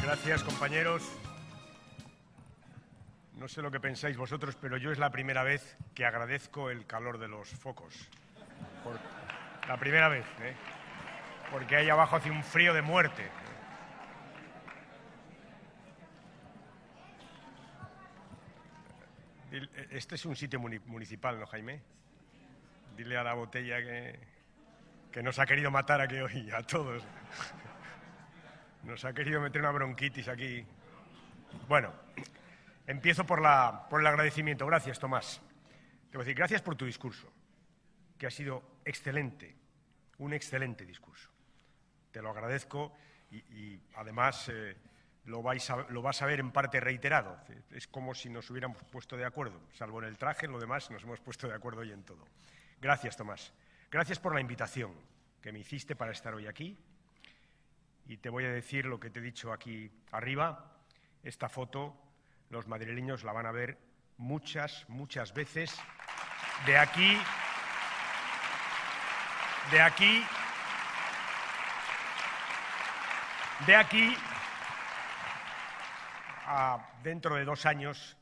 Gracias, compañeros. No sé lo que pensáis vosotros, pero yo es la primera vez que agradezco el calor de los focos. La primera vez, ¿eh? Porque ahí abajo hace un frío de muerte. Este es un sitio municipal, ¿no, Jaime? Dile a la botella que nos ha querido matar aquí hoy, a todos. Nos ha querido meter una bronquitis aquí. Bueno, empiezo por el agradecimiento. Gracias, Tomás. Te voy a decir, gracias por tu discurso, que ha sido excelente, un excelente discurso. Te lo agradezco y además lo vas a ver en parte reiterado. Es como si nos hubiéramos puesto de acuerdo, salvo en el traje, en lo demás nos hemos puesto de acuerdo hoy en todo. Gracias, Tomás. Gracias por la invitación que me hiciste para estar hoy aquí. Y te voy a decir lo que te he dicho aquí arriba. Esta foto los madrileños la van a ver muchas, muchas veces. De aquí a dentro de 2 años,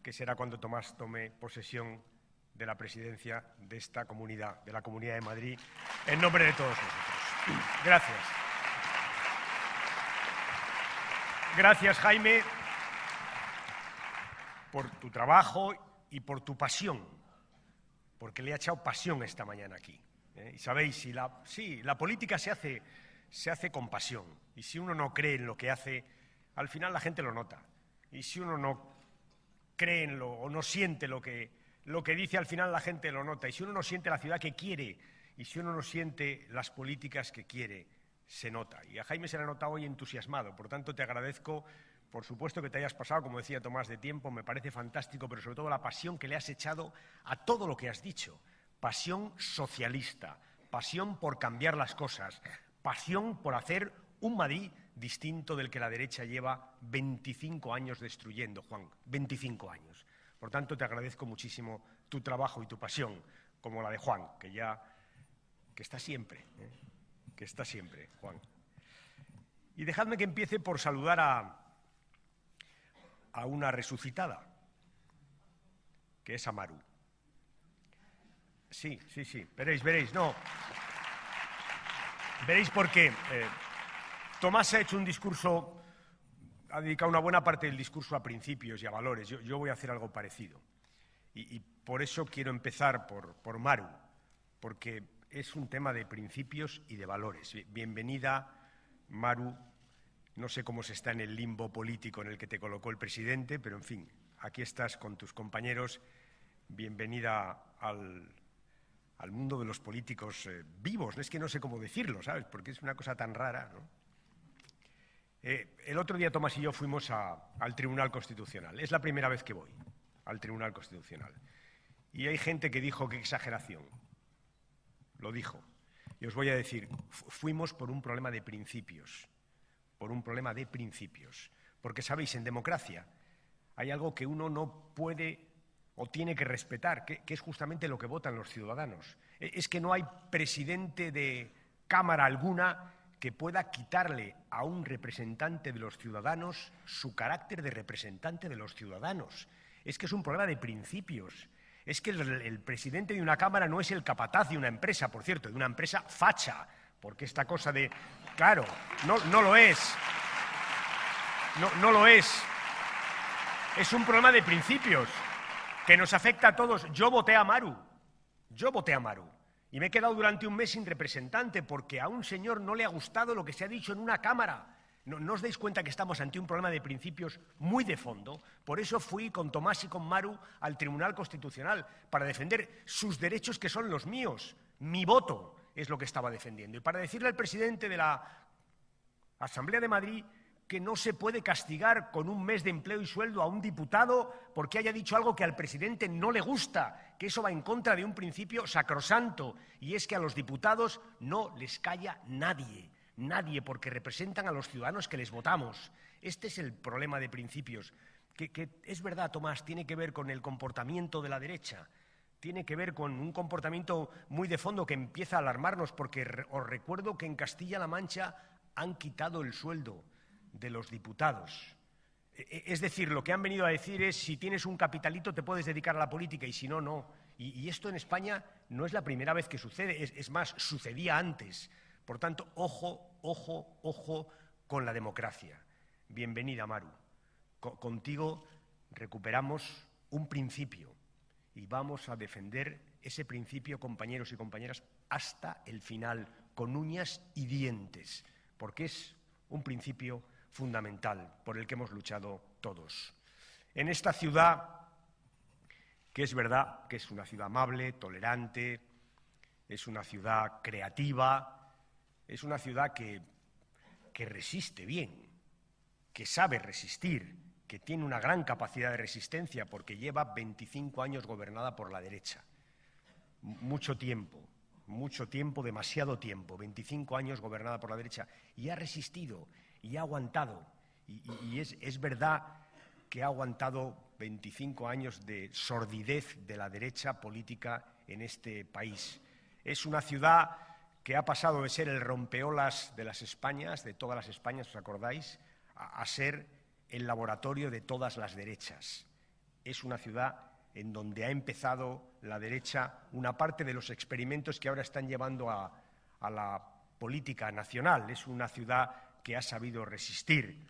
que será cuando Tomás tome posesión de la presidencia de esta comunidad, de la Comunidad de Madrid, en nombre de todos nosotros. Gracias. Gracias, Jaime, por tu trabajo y por tu pasión, porque le ha echado pasión esta mañana aquí. Y sabéis, la política se hace con pasión, y si uno no cree en lo que hace, al final la gente lo nota. Y si uno no cree en o no siente lo que dice, al final la gente lo nota. Y si uno no siente la ciudad que quiere, y si uno no siente las políticas que quiere, se nota. Y a Jaime se le ha notado hoy entusiasmado. Por tanto, te agradezco, por supuesto, que te hayas pasado, como decía Tomás, de tiempo. Me parece fantástico, pero sobre todo la pasión que le has echado a todo lo que has dicho. Pasión socialista, pasión por cambiar las cosas, pasión por hacer un Madrid distinto del que la derecha lleva 25 años destruyendo, Juan, 25 años. Por tanto, te agradezco muchísimo tu trabajo y tu pasión, como la de Juan, que está siempre, que está siempre, Juan. Y dejadme que empiece por saludar a una resucitada, que es Amaru. Sí, veréis, no. Veréis por qué. Tomás ha hecho un discurso, ha dedicado una buena parte del discurso a principios y a valores. Yo voy a hacer algo parecido. Y por eso quiero empezar por Maru, porque es un tema de principios y de valores. Bienvenida, Maru. No sé cómo se está en el limbo político en el que te colocó el presidente, pero en fin, aquí estás con tus compañeros. Bienvenida al mundo de los políticos vivos. Es que no sé cómo decirlo, ¿sabes? Porque es una cosa tan rara, ¿no? El otro día Tomás y yo fuimos al Tribunal Constitucional. Es la primera vez que voy al Tribunal Constitucional. Y hay gente que dijo qué exageración. Lo dijo. Y os voy a decir, fuimos por un problema de principios. Por un problema de principios. Porque, sabéis, en democracia hay algo que uno no puede o tiene que respetar, que es justamente lo que votan los ciudadanos. Es que no hay presidente de Cámara alguna que pueda quitarle a un representante de los ciudadanos su carácter de representante de los ciudadanos. Es que es un problema de principios. Es que el presidente de una Cámara no es el capataz de una empresa, por cierto, de una empresa facha, porque esta cosa de... Claro, no lo es. No lo es. Es un problema de principios que nos afecta a todos. Yo voté a Maru. Y me he quedado durante un mes sin representante porque a un señor no le ha gustado lo que se ha dicho en una Cámara. ¿No os dais cuenta que estamos ante un problema de principios muy de fondo? Por eso fui con Tomás y con Maru al Tribunal Constitucional, para defender sus derechos, que son los míos. Mi voto es lo que estaba defendiendo. Y para decirle al presidente de la Asamblea de Madrid que no se puede castigar con un mes de empleo y sueldo a un diputado porque haya dicho algo que al presidente no le gusta, que eso va en contra de un principio sacrosanto, y es que a los diputados no les calla nadie, porque representan a los ciudadanos que les votamos. Este es el problema de principios, que es verdad, Tomás, tiene que ver con el comportamiento de la derecha, tiene que ver con un comportamiento muy de fondo que empieza a alarmarnos, porque os recuerdo que en Castilla-La Mancha han quitado el sueldo de los diputados. Es decir, lo que han venido a decir es, si tienes un capitalito te puedes dedicar a la política y si no, no. Y esto en España no es la primera vez que sucede, es más, sucedía antes. Por tanto, ojo, ojo, ojo con la democracia. Bienvenida, Maru. Contigo recuperamos un principio y vamos a defender ese principio, compañeros y compañeras, hasta el final, con uñas y dientes, porque es un principio fundamental por el que hemos luchado todos. En esta ciudad, que es verdad que es una ciudad amable, tolerante, es una ciudad creativa, es una ciudad que resiste bien, que sabe resistir, que tiene una gran capacidad de resistencia porque lleva 25 años gobernada por la derecha. Mucho tiempo, demasiado tiempo, 25 años gobernada por la derecha, y ha resistido y ha aguantado. Y es verdad que ha aguantado 25 años de sordidez de la derecha política en este país. Es una ciudad que ha pasado de ser el rompeolas de las Españas, de todas las Españas, ¿os acordáis?, a ser el laboratorio de todas las derechas. Es una ciudad en donde ha empezado la derecha una parte de los experimentos que ahora están llevando a la política nacional. Es una ciudad que ha sabido resistir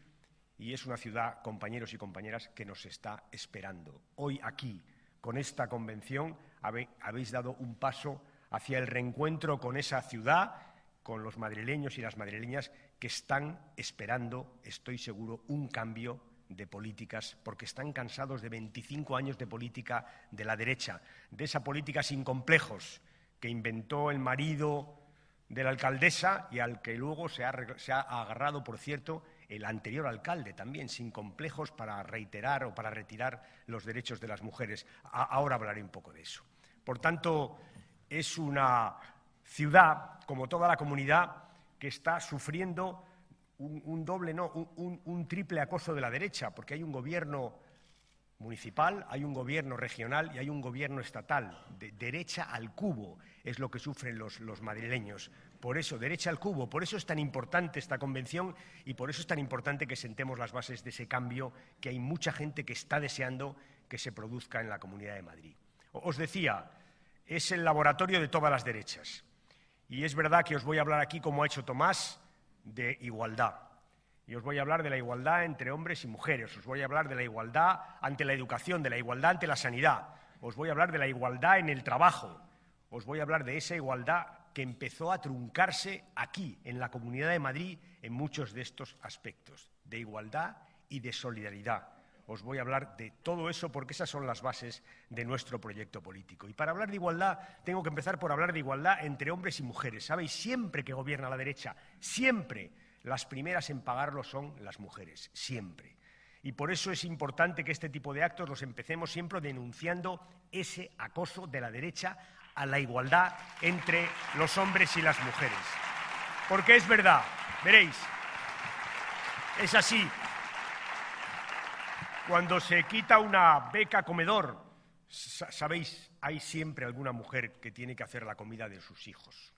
y es una ciudad, compañeros y compañeras, que nos está esperando. Hoy aquí, con esta convención, habéis dado un paso hacia el reencuentro con esa ciudad, con los madrileños y las madrileñas que están esperando, estoy seguro, un cambio de políticas, porque están cansados de 25 años de política de la derecha, de esa política sin complejos que inventó el marido de la alcaldesa y al que luego se ha agarrado, por cierto, el anterior alcalde también, sin complejos, para reiterar o para retirar los derechos de las mujeres. Ahora hablaré un poco de eso. Por tanto, es una ciudad, como toda la comunidad, que está sufriendo un triple acoso de la derecha, porque hay un gobierno municipal, hay un gobierno regional y hay un gobierno estatal. De derecha al cubo es lo que sufren los madrileños. Por eso, derecha al cubo, por eso es tan importante esta convención y por eso es tan importante que sentemos las bases de ese cambio que hay mucha gente que está deseando que se produzca en la Comunidad de Madrid. Os decía, es el laboratorio de todas las derechas. Y es verdad que os voy a hablar aquí, como ha hecho Tomás, de igualdad. Y os voy a hablar de la igualdad entre hombres y mujeres, os voy a hablar de la igualdad ante la educación, de la igualdad ante la sanidad, os voy a hablar de la igualdad en el trabajo, os voy a hablar de esa igualdad que empezó a truncarse aquí, en la Comunidad de Madrid, en muchos de estos aspectos, de igualdad y de solidaridad. Os voy a hablar de todo eso porque esas son las bases de nuestro proyecto político. Y para hablar de igualdad tengo que empezar por hablar de igualdad entre hombres y mujeres. ¿Sabéis? Siempre que gobierna la derecha, siempre las primeras en pagarlo son las mujeres, siempre. Y por eso es importante que este tipo de actos los empecemos siempre denunciando ese acoso de la derecha a la igualdad entre los hombres y las mujeres. Porque es verdad, veréis, es así. Cuando se quita una beca comedor, sabéis, hay siempre alguna mujer que tiene que hacer la comida de sus hijos.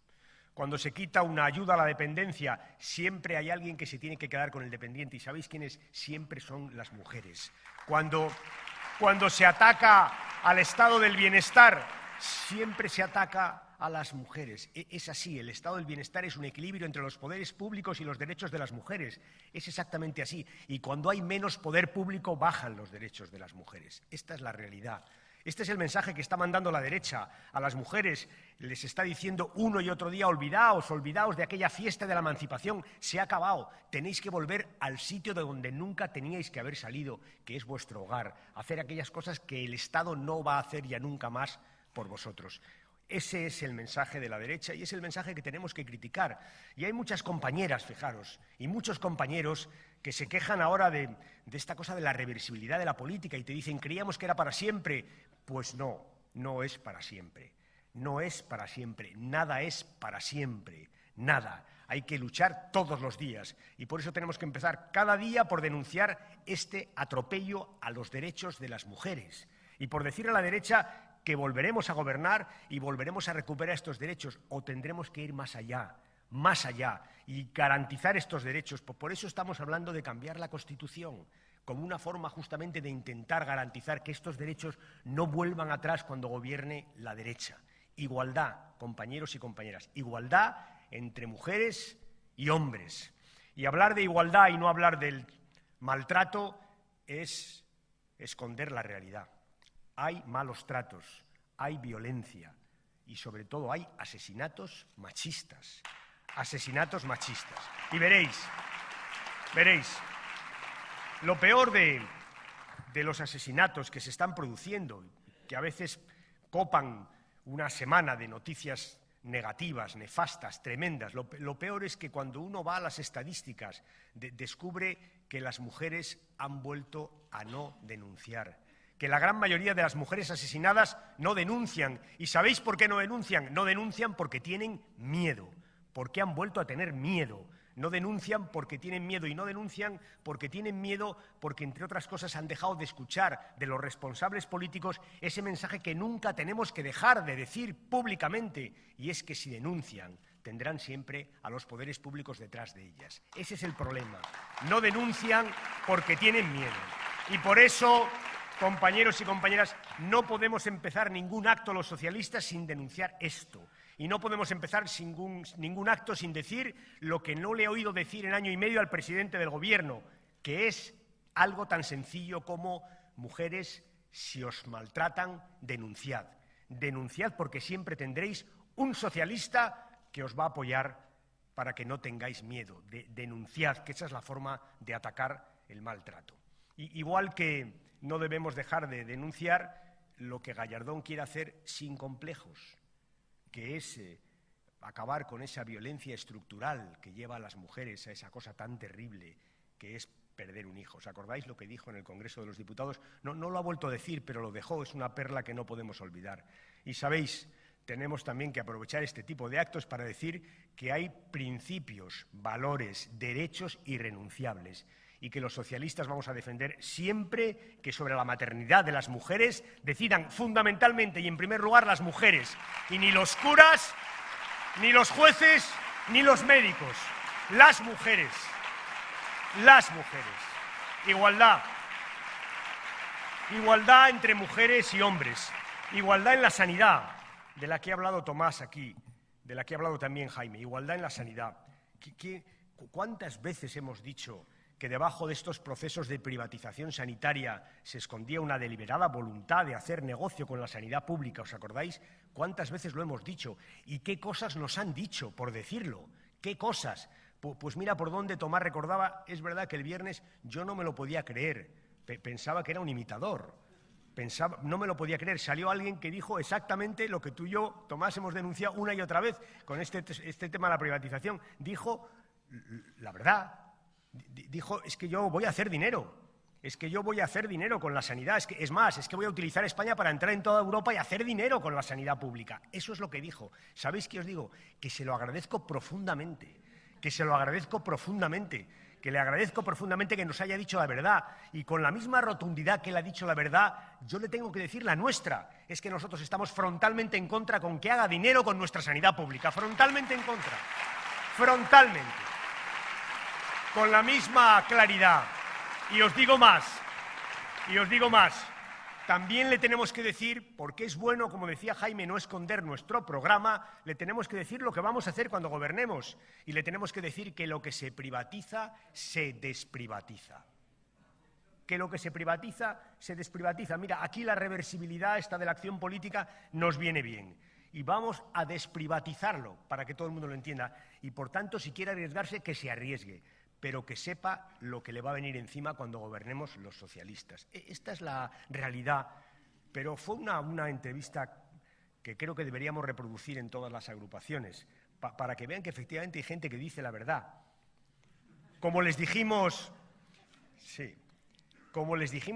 Cuando se quita una ayuda a la dependencia, siempre hay alguien que se tiene que quedar con el dependiente. ¿Y sabéis quiénes? Siempre son las mujeres. Cuando se ataca al estado del bienestar, siempre se ataca a las mujeres. Es así, el estado del bienestar es un equilibrio entre los poderes públicos y los derechos de las mujeres. Es exactamente así. Y cuando hay menos poder público, bajan los derechos de las mujeres. Esta es la realidad. Este es el mensaje que está mandando la derecha a las mujeres. Les está diciendo uno y otro día, olvidaos de aquella fiesta de la emancipación, se ha acabado. Tenéis que volver al sitio de donde nunca teníais que haber salido, que es vuestro hogar. Hacer aquellas cosas que el Estado no va a hacer ya nunca más por vosotros. Ese es el mensaje de la derecha y es el mensaje que tenemos que criticar. Y hay muchas compañeras, fijaros, y muchos compañeros que se quejan ahora de esta cosa de la reversibilidad de la política y te dicen, creíamos que era para siempre. Pues no, no es para siempre. No es para siempre. Nada es para siempre. Nada. Hay que luchar todos los días. Y por eso tenemos que empezar cada día por denunciar este atropello a los derechos de las mujeres. Y por decir a la derecha que volveremos a gobernar y volveremos a recuperar estos derechos, o tendremos que ir más allá, más allá y garantizar estos derechos. Por eso estamos hablando de cambiar la Constitución, como una forma justamente de intentar garantizar que estos derechos no vuelvan atrás cuando gobierne la derecha. Igualdad, compañeros y compañeras, igualdad entre mujeres y hombres. Y hablar de igualdad y no hablar del maltrato es esconder la realidad. Hay malos tratos, hay violencia y sobre todo hay asesinatos machistas. Asesinatos machistas. Y veréis, lo peor de los asesinatos que se están produciendo, que a veces copan una semana de noticias negativas, nefastas, tremendas. Lo peor es que cuando uno va a las estadísticas descubre que las mujeres han vuelto a no denunciar, que la gran mayoría de las mujeres asesinadas no denuncian. ¿Y sabéis por qué no denuncian? No denuncian porque tienen miedo, porque han vuelto a tener miedo. No denuncian porque tienen miedo y no denuncian porque tienen miedo porque, entre otras cosas, han dejado de escuchar de los responsables políticos ese mensaje que nunca tenemos que dejar de decir públicamente, y es que si denuncian tendrán siempre a los poderes públicos detrás de ellas. Ese es el problema. No denuncian porque tienen miedo. Y por eso, compañeros y compañeras, no podemos empezar ningún acto los socialistas sin denunciar esto. Y no podemos empezar ningún acto sin decir lo que no le he oído decir en año y medio al presidente del Gobierno, que es algo tan sencillo como: mujeres, si os maltratan, denunciad. Denunciad porque siempre tendréis un socialista que os va a apoyar para que no tengáis miedo. Denunciad, que esa es la forma de atacar el maltrato. Igual que no debemos dejar de denunciar lo que Gallardón quiere hacer sin complejos, que es acabar con esa violencia estructural que lleva a las mujeres a esa cosa tan terrible que es perder un hijo. ¿Os acordáis lo que dijo en el Congreso de los Diputados? No lo ha vuelto a decir, pero lo dejó, es una perla que no podemos olvidar. Y sabéis, tenemos también que aprovechar este tipo de actos para decir que hay principios, valores, derechos irrenunciables, y que los socialistas vamos a defender siempre que sobre la maternidad de las mujeres decidan fundamentalmente y en primer lugar las mujeres, y ni los curas, ni los jueces, ni los médicos. Las mujeres. Las mujeres. Igualdad. Igualdad entre mujeres y hombres. Igualdad en la sanidad, de la que ha hablado Tomás aquí, de la que ha hablado también Jaime. Igualdad en la sanidad. ¿Cuántas veces hemos dicho que debajo de estos procesos de privatización sanitaria se escondía una deliberada voluntad de hacer negocio con la sanidad pública? ¿Os acordáis? ¿Cuántas veces lo hemos dicho? ¿Y qué cosas nos han dicho por decirlo? ¿Qué cosas? Pues mira por dónde Tomás recordaba. Es verdad que el viernes yo no me lo podía creer. Pensaba que era un imitador. No me lo podía creer. Salió alguien que dijo exactamente lo que tú y yo, Tomás, hemos denunciado una y otra vez con este tema de la privatización. Dijo la verdad. Dijo: es que yo voy a hacer dinero, es que yo voy a hacer dinero con la sanidad, es que voy a utilizar España para entrar en toda Europa y hacer dinero con la sanidad pública. Eso es lo que dijo. ¿Sabéis qué os digo? Que se lo agradezco profundamente, que se lo agradezco profundamente, que le agradezco profundamente que nos haya dicho la verdad, y con la misma rotundidad que él ha dicho la verdad, yo le tengo que decir la nuestra. Es que nosotros estamos frontalmente en contra con que haga dinero con nuestra sanidad pública, frontalmente en contra, frontalmente. Con la misma claridad. Y os digo más, también le tenemos que decir, porque es bueno, como decía Jaime, no esconder nuestro programa, le tenemos que decir lo que vamos a hacer cuando gobernemos, y le tenemos que decir que lo que se privatiza, se desprivatiza. Que lo que se privatiza, se desprivatiza. Mira, aquí la reversibilidad esta de la acción política nos viene bien. Y vamos a desprivatizarlo, para que todo el mundo lo entienda. Y, por tanto, si quiere arriesgarse, que se arriesgue, pero que sepa lo que le va a venir encima cuando gobernemos los socialistas. Esta es la realidad, pero fue una entrevista que creo que deberíamos reproducir en todas las agrupaciones, para que vean que efectivamente hay gente que dice la verdad. Como les dijimos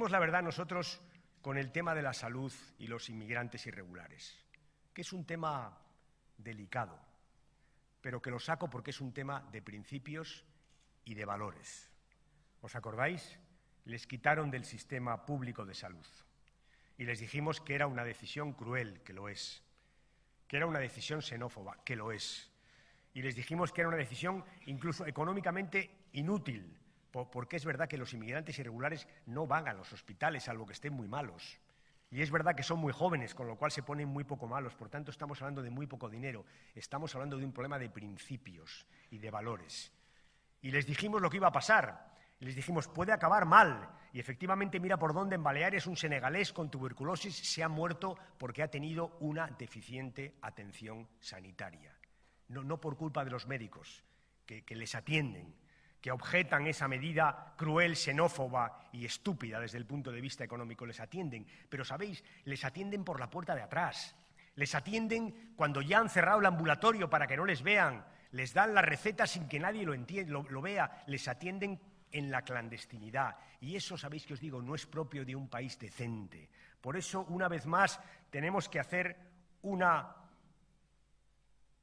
la verdad nosotros con el tema de la salud y los inmigrantes irregulares, que es un tema delicado, pero que lo saco porque es un tema de principios y de valores. ¿Os acordáis? Les quitaron del sistema público de salud y les dijimos que era una decisión cruel, que lo es, que era una decisión xenófoba, que lo es, y les dijimos que era una decisión incluso económicamente inútil, porque es verdad que los inmigrantes irregulares no van a los hospitales, salvo que estén muy malos. Y es verdad que son muy jóvenes, con lo cual se ponen muy poco malos. Por tanto, estamos hablando de muy poco dinero. Estamos hablando de un problema de principios y de valores. Y les dijimos lo que iba a pasar. Les dijimos, puede acabar mal. Y efectivamente, mira por dónde en Baleares un senegalés con tuberculosis se ha muerto porque ha tenido una deficiente atención sanitaria. No por culpa de los médicos, que les atienden, que objetan esa medida cruel, xenófoba y estúpida desde el punto de vista económico. Les atienden, pero ¿sabéis? Les atienden por la puerta de atrás. Les atienden cuando ya han cerrado el ambulatorio para que no les vean. Les dan la receta sin que nadie lo vea. Les atienden en la clandestinidad. Y eso, ¿sabéis qué os digo? No es propio de un país decente. Por eso, una vez más, tenemos que hacer una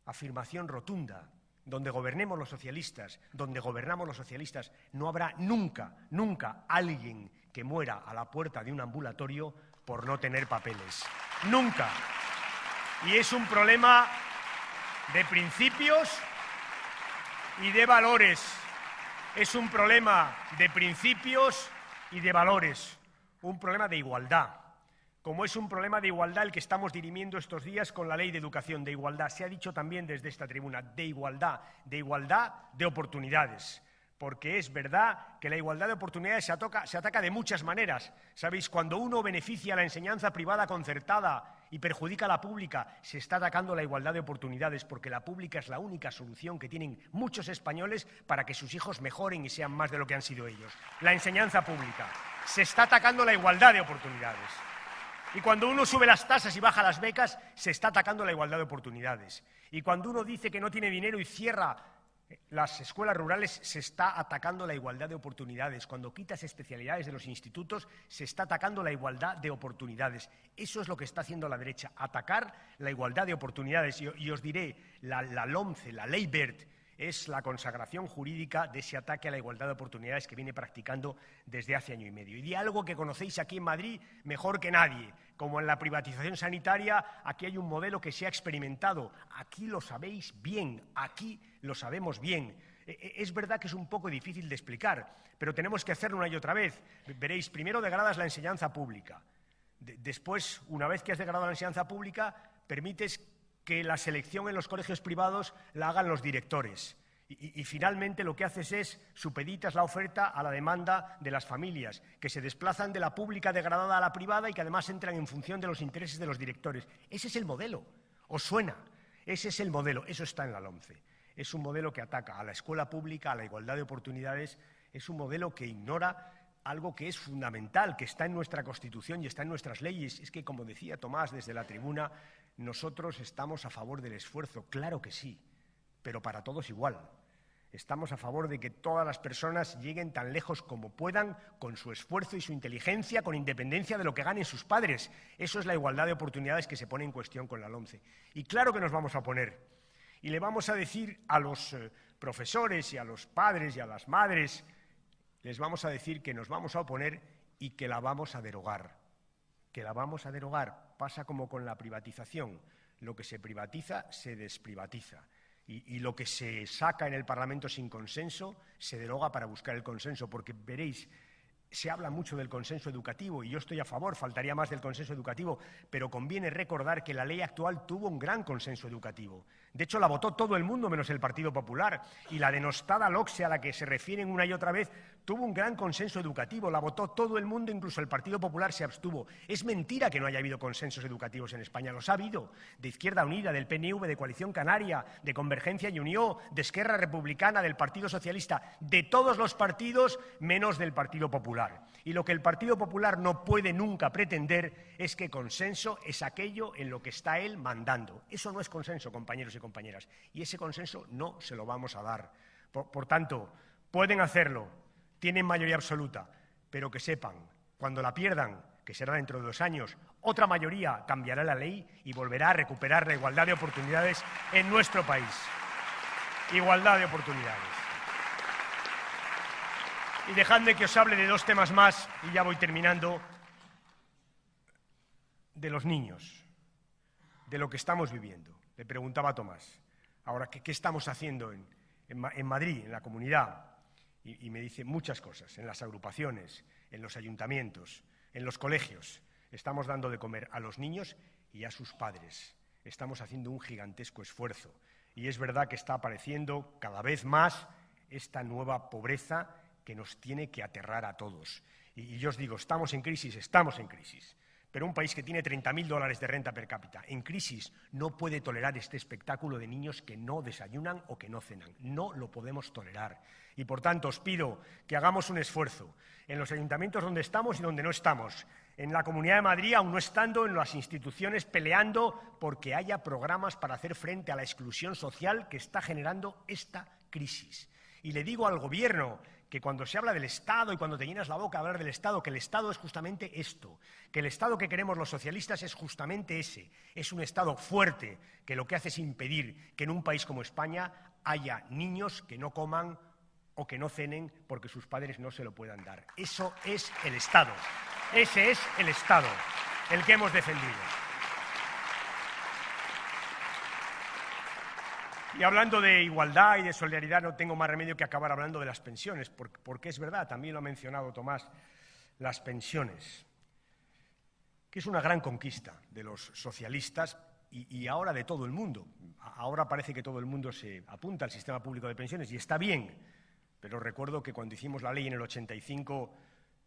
afirmación rotunda. Donde gobernemos los socialistas, donde gobernamos los socialistas, no habrá nunca, nunca alguien que muera a la puerta de un ambulatorio por no tener papeles. Nunca. Y es un problema de principios y de valores. Es un problema de principios y de valores. Un problema de igualdad. Como es un problema de igualdad el que estamos dirimiendo estos días con la Ley de Educación, de igualdad. Se ha dicho también desde esta tribuna, de igualdad de oportunidades. Porque es verdad que la igualdad de oportunidades se ataca de muchas maneras. ¿Sabéis? Cuando uno beneficia la enseñanza privada concertada y perjudica a la pública, se está atacando la igualdad de oportunidades, porque la pública es la única solución que tienen muchos españoles para que sus hijos mejoren y sean más de lo que han sido ellos. La enseñanza pública. Se está atacando la igualdad de oportunidades. Y cuando uno sube las tasas y baja las becas, se está atacando la igualdad de oportunidades. Y cuando uno dice que no tiene dinero y cierra las escuelas rurales, se está atacando la igualdad de oportunidades. Cuando quitas especialidades de los institutos, se está atacando la igualdad de oportunidades. Eso es lo que está haciendo la derecha, atacar la igualdad de oportunidades. Y os diré, la LOMCE, la Ley Wert, es la consagración jurídica de ese ataque a la igualdad de oportunidades que viene practicando desde hace año y medio. Y de algo que conocéis aquí en Madrid mejor que nadie, como en la privatización sanitaria, aquí hay un modelo que se ha experimentado. Aquí lo sabéis bien, aquí lo sabemos bien. Es verdad que es un poco difícil de explicar, pero tenemos que hacerlo una y otra vez. Veréis, primero degradas la enseñanza pública. Después, una vez que has degradado la enseñanza pública, permites que la selección en los colegios privados la hagan los directores. Y finalmente lo que haces es supeditas la oferta a la demanda de las familias, que se desplazan de la pública degradada a la privada y que además entran en función de los intereses de los directores. Ese es el modelo. ¿Os suena? Ese es el modelo. Eso está en la LOMCE. Es un modelo que ataca a la escuela pública, a la igualdad de oportunidades. Es un modelo que ignora algo que es fundamental, que está en nuestra Constitución y está en nuestras leyes. Es que, como decía Tomás desde la tribuna, nosotros estamos a favor del esfuerzo, claro que sí, pero para todos igual. Estamos a favor de que todas las personas lleguen tan lejos como puedan con su esfuerzo y su inteligencia, con independencia de lo que ganen sus padres. Eso es la igualdad de oportunidades que se pone en cuestión con la LOMCE. Y claro que nos vamos a oponer. Y le vamos a decir a los profesores y a los padres y a las madres, les vamos a decir que nos vamos a oponer y que la vamos a derogar. Que la vamos a derogar. Pasa como con la privatización. Lo que se privatiza, se desprivatiza. Y lo que se saca en el Parlamento sin consenso, se deroga para buscar el consenso. Porque veréis, se habla mucho del consenso educativo y yo estoy a favor, faltaría más del consenso educativo, pero conviene recordar que la ley actual tuvo un gran consenso educativo. De hecho, la votó todo el mundo menos el Partido Popular, y la denostada LOCSE a la que se refieren una y otra vez tuvo un gran consenso educativo, la votó todo el mundo, incluso el Partido Popular se abstuvo. Es mentira que no haya habido consensos educativos en España, los ha habido, de Izquierda Unida, del PNV, de Coalición Canaria, de Convergencia y Unió, de Esquerra Republicana, del Partido Socialista, de todos los partidos menos del Partido Popular. Y lo que el Partido Popular no puede nunca pretender es que consenso es aquello en lo que está él mandando. Eso no es consenso, compañeros y compañeras, y ese consenso no se lo vamos a dar. Por tanto, pueden hacerlo, tienen mayoría absoluta, pero que sepan, cuando la pierdan, que será dentro de 2 años, otra mayoría cambiará la ley y volverá a recuperar la igualdad de oportunidades en nuestro país. Igualdad de oportunidades. Y dejadme que os hable de 2 temas más, y ya voy terminando, de los niños, de lo que estamos viviendo. Le preguntaba a Tomás. Ahora, ¿qué estamos haciendo en Madrid, en la comunidad? Y me dice muchas cosas, en las agrupaciones, en los ayuntamientos, en los colegios. Estamos dando de comer a los niños y a sus padres. Estamos haciendo un gigantesco esfuerzo. Y es verdad que está apareciendo cada vez más esta nueva pobreza que nos tiene que aterrar a todos. Y yo os digo, estamos en crisis, pero un país que tiene $30.000 de renta per cápita en crisis no puede tolerar este espectáculo de niños que no desayunan o que no cenan. No lo podemos tolerar. Y, por tanto, os pido que hagamos un esfuerzo en los ayuntamientos donde estamos y donde no estamos, en la Comunidad de Madrid, aun no estando en las instituciones, peleando porque haya programas para hacer frente a la exclusión social que está generando esta crisis. Y le digo al Gobierno que cuando se habla del Estado y cuando te llenas la boca a hablar del Estado, que el Estado es justamente esto, que el Estado que queremos los socialistas es justamente ese, es un Estado fuerte que lo que hace es impedir que en un país como España haya niños que no coman o que no cenen porque sus padres no se lo puedan dar. Eso es el Estado, ese es el Estado, el que hemos defendido. Y hablando de igualdad y de solidaridad, no tengo más remedio que acabar hablando de las pensiones, porque es verdad, también lo ha mencionado Tomás, las pensiones, que es una gran conquista de los socialistas y ahora de todo el mundo. Ahora parece que todo el mundo se apunta al sistema público de pensiones y está bien, pero recuerdo que cuando hicimos la ley en el 85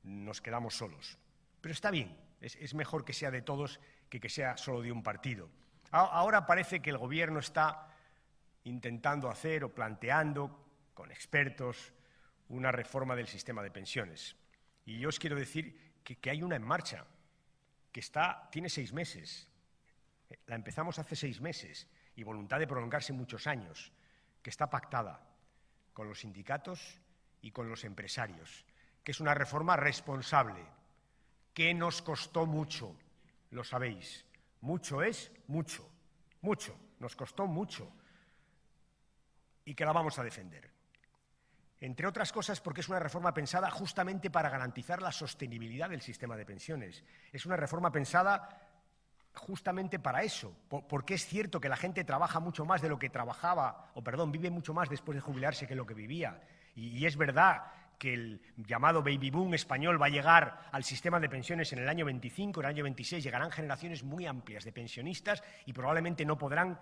nos quedamos solos. Pero está bien, es mejor que sea de todos que sea solo de un partido. Ahora parece que el Gobierno está intentando hacer o planteando con expertos una reforma del sistema de pensiones. Y yo os quiero decir que hay una en marcha, que tiene 6 meses. La empezamos hace 6 meses y voluntad de prolongarse muchos años, que está pactada con los sindicatos y con los empresarios, que es una reforma responsable, que nos costó mucho, lo sabéis. Mucho es mucho, mucho, nos costó mucho. Y que la vamos a defender. Entre otras cosas porque es una reforma pensada justamente para garantizar la sostenibilidad del sistema de pensiones. Es una reforma pensada justamente para eso, porque es cierto que la gente trabaja mucho más de lo que trabajaba, vive mucho más después de jubilarse que lo que vivía. Y es verdad que el llamado baby boom español va a llegar al sistema de pensiones en el año 25, en el año 26, llegarán generaciones muy amplias de pensionistas y probablemente no podrán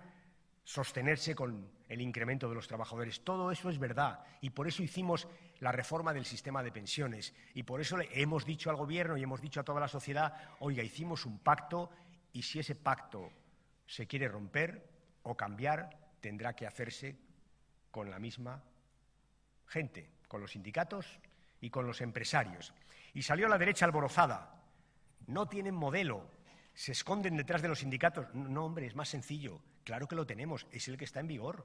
sostenerse con el incremento de los trabajadores. Todo eso es verdad y por eso hicimos la reforma del sistema de pensiones y por eso le hemos dicho al Gobierno y hemos dicho a toda la sociedad, oiga, hicimos un pacto y si ese pacto se quiere romper o cambiar, tendrá que hacerse con la misma gente, con los sindicatos y con los empresarios. Y salió la derecha alborozada. No tienen modelo, se esconden detrás de los sindicatos. No, hombre, es más sencillo. Claro que lo tenemos, es el que está en vigor,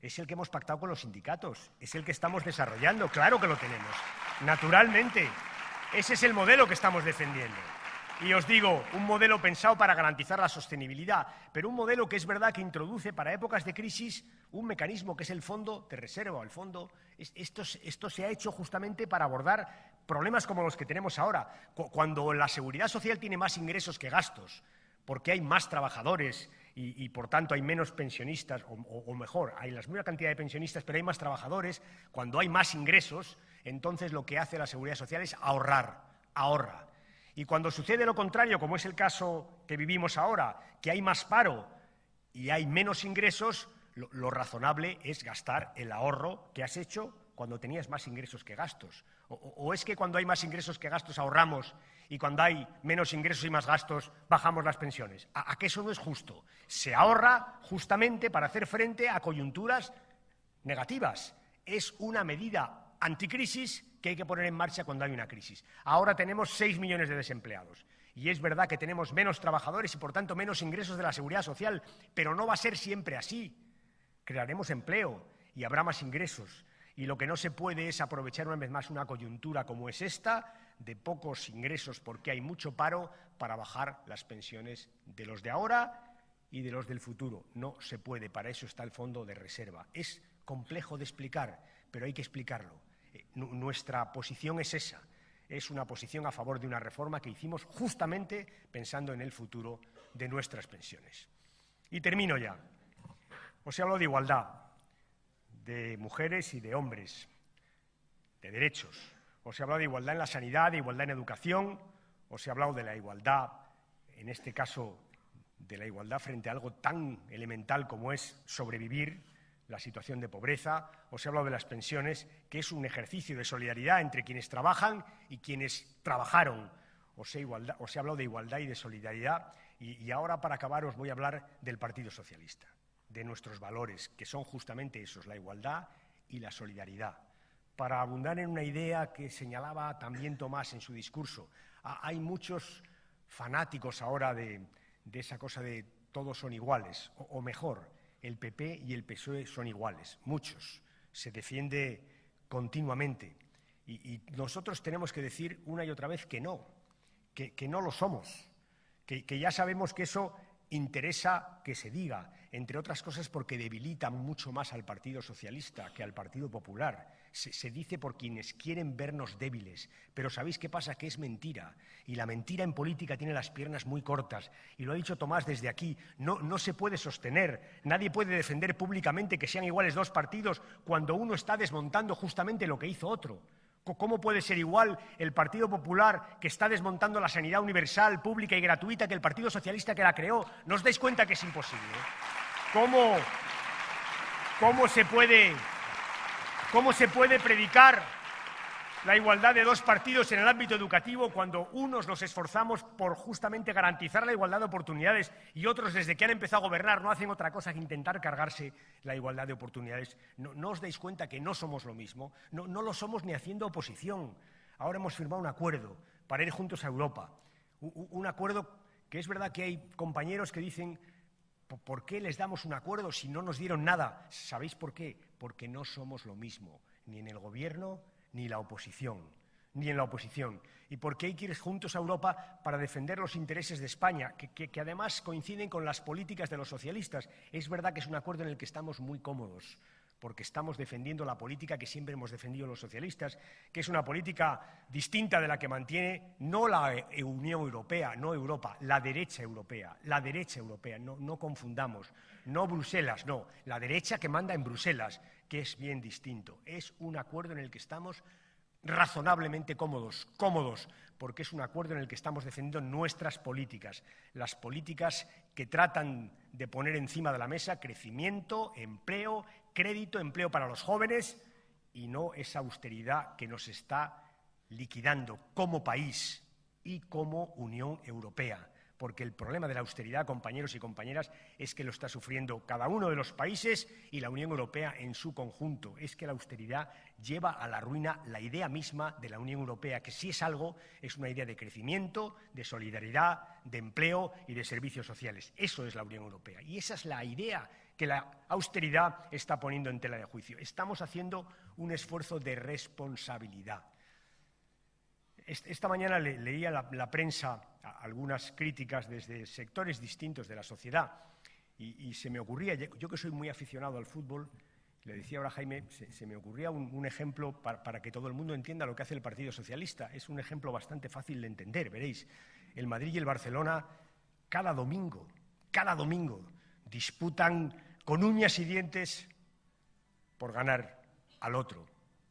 es el que hemos pactado con los sindicatos, es el que estamos desarrollando, claro que lo tenemos, naturalmente. Ese es el modelo que estamos defendiendo. Y os digo, un modelo pensado para garantizar la sostenibilidad, pero un modelo que es verdad que introduce para épocas de crisis un mecanismo que es el fondo de reserva o el fondo. Esto se ha hecho justamente para abordar problemas como los que tenemos ahora, cuando la seguridad social tiene más ingresos que gastos, porque hay más trabajadores y por tanto hay menos pensionistas, o mejor, hay la misma cantidad de pensionistas, pero hay más trabajadores. Cuando hay más ingresos, entonces lo que hace la seguridad social es ahorra. Y cuando sucede lo contrario, como es el caso que vivimos ahora, que hay más paro y hay menos ingresos, lo razonable es gastar el ahorro que has hecho cuando tenías más ingresos que gastos. ¿O es que cuando hay más ingresos que gastos ahorramos y cuando hay menos ingresos y más gastos bajamos las pensiones? ¿A qué eso no es justo? Se ahorra justamente para hacer frente a coyunturas negativas. Es una medida anticrisis que hay que poner en marcha cuando hay una crisis. Ahora tenemos 6 millones de desempleados. Y es verdad que tenemos menos trabajadores y, por tanto, menos ingresos de la seguridad social, pero no va a ser siempre así. Crearemos empleo y habrá más ingresos. Y lo que no se puede es aprovechar una vez más una coyuntura como es esta, de pocos ingresos porque hay mucho paro, para bajar las pensiones de los de ahora y de los del futuro. No se puede, para eso está el fondo de reserva. Es complejo de explicar, pero hay que explicarlo. Nuestra posición es esa, es una posición a favor de una reforma que hicimos justamente pensando en el futuro de nuestras pensiones. Y termino ya. Os he hablado de igualdad, de mujeres y de hombres, de derechos. Os he hablado de igualdad en la sanidad, de igualdad en educación. Os he hablado de la igualdad, en este caso, de la igualdad frente a algo tan elemental como es sobrevivir, la situación de pobreza. Os he hablado de las pensiones, que es un ejercicio de solidaridad entre quienes trabajan y quienes trabajaron. Os he hablado de igualdad y de solidaridad y ahora, para acabar, os voy a hablar del Partido Socialista, de nuestros valores, que son justamente esos, la igualdad y la solidaridad. Para abundar en una idea que señalaba también Tomás en su discurso, hay muchos fanáticos ahora de esa cosa de todos son iguales, o mejor, el PP y el PSOE son iguales, muchos, se defiende continuamente. Y nosotros tenemos que decir una y otra vez que no lo somos, que ya sabemos que eso interesa que se diga, entre otras cosas porque debilita mucho más al Partido Socialista que al Partido Popular. Se dice por quienes quieren vernos débiles, pero ¿sabéis qué pasa? Que es mentira, y la mentira en política tiene las piernas muy cortas, y lo ha dicho Tomás desde aquí, no se puede sostener, nadie puede defender públicamente que sean iguales dos partidos cuando uno está desmontando justamente lo que hizo otro. ¿Cómo puede ser igual el Partido Popular, que está desmontando la sanidad universal, pública y gratuita, que el Partido Socialista, que la creó? ¿No os dais cuenta que es imposible? ¿Cómo se puede predicar la igualdad de dos partidos en el ámbito educativo cuando unos nos esforzamos por justamente garantizar la igualdad de oportunidades y otros, desde que han empezado a gobernar, no hacen otra cosa que intentar cargarse la igualdad de oportunidades? ¿No os dais cuenta que no somos lo mismo? No lo somos ni haciendo oposición. Ahora hemos firmado un acuerdo para ir juntos a Europa. Un acuerdo que es verdad que hay compañeros que dicen: ¿por qué les damos un acuerdo si no nos dieron nada? ¿Sabéis por qué? Porque no somos lo mismo, ni en el gobierno ni en la oposición. ¿Y por qué hay que ir juntos a Europa? Para defender los intereses de España, que además coinciden con las políticas de los socialistas. Es verdad que es un acuerdo en el que estamos muy cómodos, porque estamos defendiendo la política que siempre hemos defendido los socialistas, que es una política distinta de la que mantiene no la Unión Europea, no Europa, la derecha europea, no confundamos, no Bruselas, no, la derecha que manda en Bruselas, que es bien distinto. Es un acuerdo en el que estamos razonablemente cómodos, porque es un acuerdo en el que estamos defendiendo nuestras políticas, las políticas que tratan de poner encima de la mesa crecimiento, empleo, crédito, empleo para los jóvenes, y no esa austeridad que nos está liquidando como país y como Unión Europea. Porque el problema de la austeridad, compañeros y compañeras, es que lo está sufriendo cada uno de los países y la Unión Europea en su conjunto. Es que la austeridad lleva a la ruina la idea misma de la Unión Europea, que si es algo, es una idea de crecimiento, de solidaridad, de empleo y de servicios sociales. Eso es la Unión Europea. Y esa es la idea que la austeridad está poniendo en tela de juicio. Estamos haciendo un esfuerzo de responsabilidad. Esta mañana leía la prensa algunas críticas desde sectores distintos de la sociedad y se me ocurría, yo que soy muy aficionado al fútbol, le decía ahora a Jaime, se me ocurría un ejemplo para que todo el mundo entienda lo que hace el Partido Socialista. Es un ejemplo bastante fácil de entender, veréis. El Madrid y el Barcelona cada domingo, disputan con uñas y dientes por ganar al otro.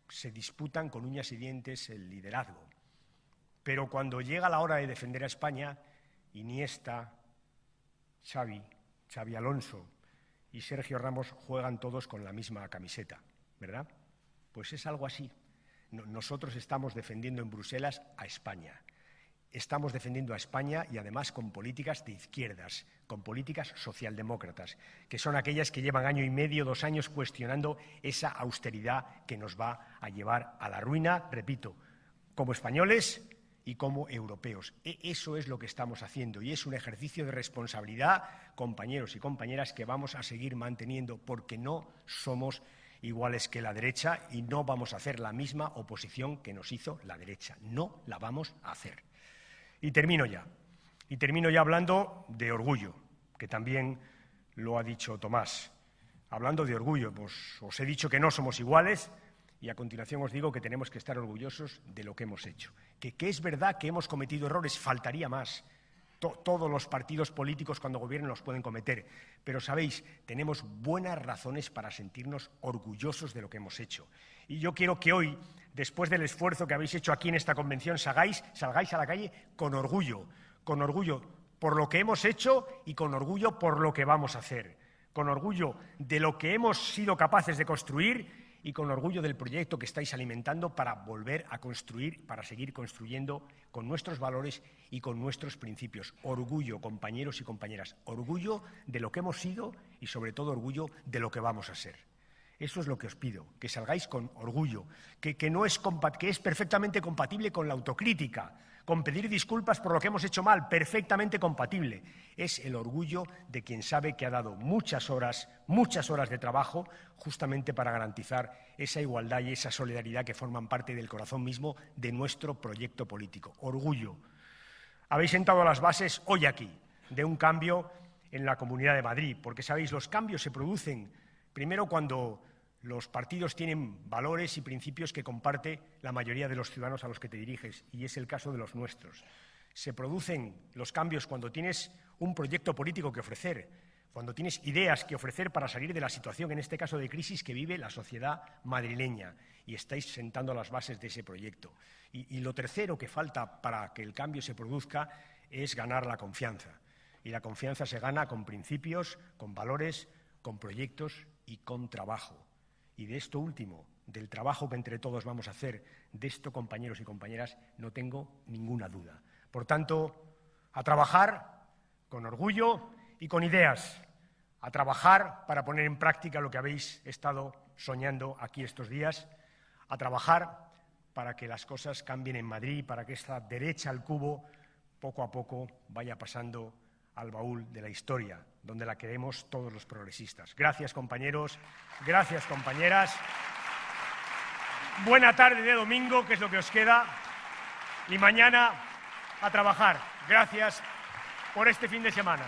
Se disputan con uñas y dientes el liderazgo. Pero cuando llega la hora de defender a España, Iniesta, Xavi Alonso y Sergio Ramos juegan todos con la misma camiseta, ¿verdad? Pues es algo así. Nosotros estamos defendiendo en Bruselas a España. Estamos defendiendo a España y además con políticas de izquierdas, con políticas socialdemócratas, que son aquellas que llevan año y medio, 2 años cuestionando esa austeridad que nos va a llevar a la ruina, repito, como españoles y como europeos. Eso es lo que estamos haciendo y es un ejercicio de responsabilidad, compañeros y compañeras, que vamos a seguir manteniendo porque no somos iguales que la derecha y no vamos a hacer la misma oposición que nos hizo la derecha. No la vamos a hacer. Y termino ya hablando de orgullo, que también lo ha dicho Tomás. Hablando de orgullo, pues os he dicho que no somos iguales. Y a continuación os digo que tenemos que estar orgullosos de lo que hemos hecho. Que es verdad que hemos cometido errores, faltaría más, Todos los partidos políticos cuando gobiernan los pueden cometer, pero sabéis, tenemos buenas razones para sentirnos orgullosos de lo que hemos hecho. Y yo quiero que hoy, después del esfuerzo que habéis hecho aquí en esta convención, salgáis a la calle con orgullo por lo que hemos hecho y con orgullo por lo que vamos a hacer, con orgullo de lo que hemos sido capaces de construir y con orgullo del proyecto que estáis alimentando para volver a construir, para seguir construyendo con nuestros valores y con nuestros principios. Orgullo, compañeros y compañeras, orgullo de lo que hemos sido y sobre todo orgullo de lo que vamos a ser. Eso es lo que os pido, que salgáis con orgullo, que es perfectamente compatible con la autocrítica, con pedir disculpas por lo que hemos hecho mal, perfectamente compatible. Es el orgullo de quien sabe que ha dado muchas horas de trabajo justamente para garantizar esa igualdad y esa solidaridad que forman parte del corazón mismo de nuestro proyecto político. Orgullo. Habéis sentado las bases hoy aquí de un cambio en la Comunidad de Madrid, porque sabéis, los cambios se producen primero cuando los partidos tienen valores y principios que comparte la mayoría de los ciudadanos a los que te diriges, y es el caso de los nuestros. Se producen los cambios cuando tienes un proyecto político que ofrecer, cuando tienes ideas que ofrecer para salir de la situación, en este caso de crisis, que vive la sociedad madrileña, y estáis sentando las bases de ese proyecto. Y lo tercero que falta para que el cambio se produzca es ganar la confianza. Y la confianza se gana con principios, con valores, con proyectos y con trabajo. Y de esto último, del trabajo que entre todos vamos a hacer, de esto, compañeros y compañeras, no tengo ninguna duda. Por tanto, a trabajar con orgullo y con ideas, a trabajar para poner en práctica lo que habéis estado soñando aquí estos días, a trabajar para que las cosas cambien en Madrid, para que esta derecha al cubo poco a poco vaya pasando al baúl de la historia, donde la queremos todos los progresistas. Gracias, compañeros, gracias, compañeras. Buena tarde de domingo, que es lo que os queda, y mañana a trabajar. Gracias por este fin de semana.